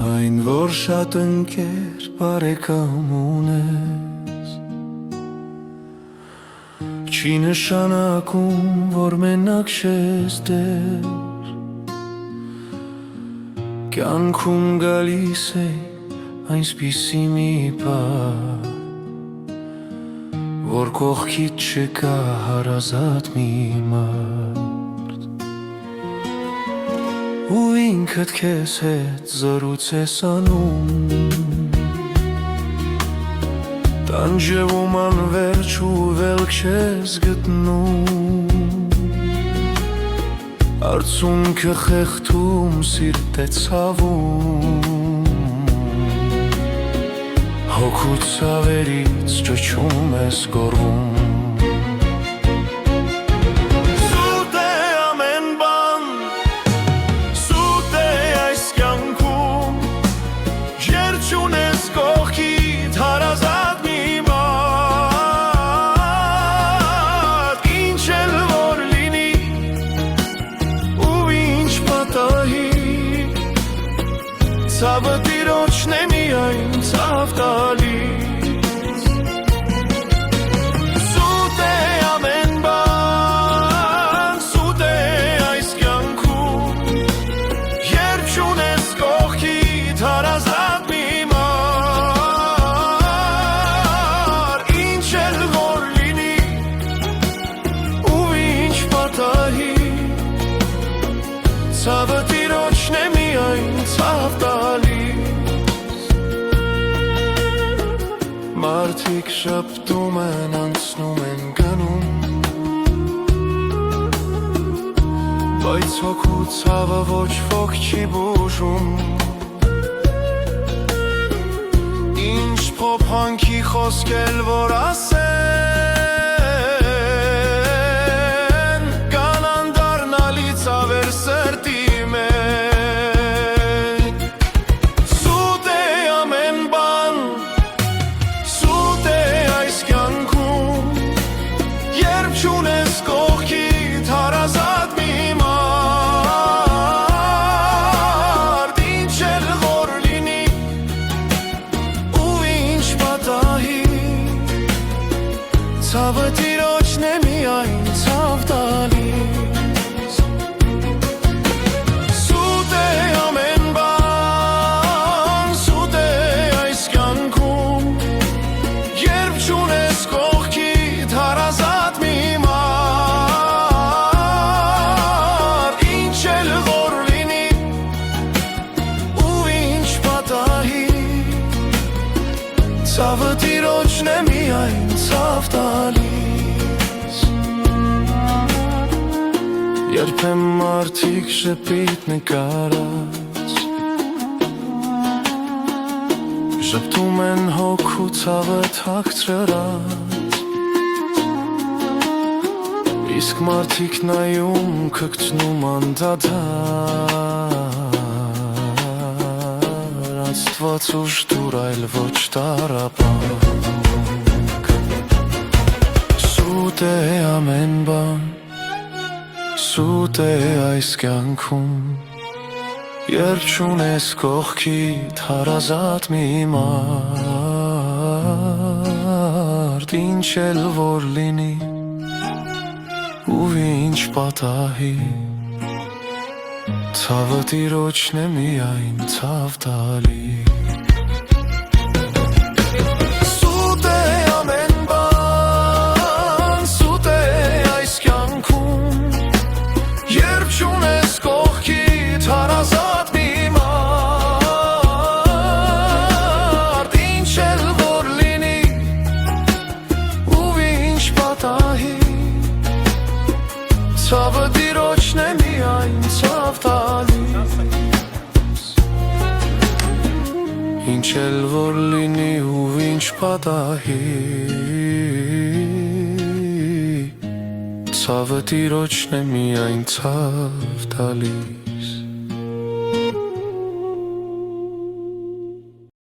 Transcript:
Այն որ շատ ընկեր բարեկամ ունես Չի նշանակում որ մենակ ես դեր Կյանքում գալիս է այնպիսի մի պահ Որ կողքիդ չկա հարազատ մի մարդ Ու ինքդ քեզ հետ զրույց ես անում Տանջվում անվերջ ու վելք չես գտնում Արցունքը խեղդում սիրտ է ցավում Հոգու ցավերից ճչում ես գոռում Ցավը տիրոջն է միայն ցավ տալիս Սուտ է ամեն բան, սուտ է այս կյանքում Երբ չունես կողքիդ հարազատ մի մար Ինչ էլ որ լինի ու ինչ պատահի Ցավը տիրոջն է միայն ցավ տալիս Մարդիկ շպտում են, անցնում են գնում Բայց հոգու ցավը ոչ ոք չի բուժում Ինչ փոփանքի խոսքել որ ասեն Կանան դառնալի ցավեր սրտի Չունես կողքիդ հարազատ մի մարդ Ինչ էլ որ լինի ու ինչ պատահի Ցավը տիրոջն է միայն ցավ տալիս Սուտ է ամեն բան, սուտ է այս կյանքում Երբ չունես կողքիդ հարազատ մի Ցավը տիրոջն է միայն ցավ տալիս Երբեմն մարդիկ շպիտ նկարած Շպտում են հոգու ցավը թաքցրած Իսկ մարդիկ նայում քգցնում անդադար Աստված ուժ դուր այլ ոչ տառապանք Սուտ է ամեն բան, սուտ է այս կյանքում Երբ չունես կողքիդ հարազատ մի մարդ Ինչ էլ որ լինի ու ինչ պատահի Ցավը տիրոջն է միայն ցավ տալիս Սուտ է ամեն բան, սուտ է այս կյանքում Երբ չունես կողքիդ հարազատ մի մարդ Ինչ էլ որ լինի ու ինչ պատահի Ցավը տիրոջն է միայն ցավ տալիս Ինչ էլ որ լինի ու ինչ պատահի Ցավը տիրոջն է միայն ցավ տալիս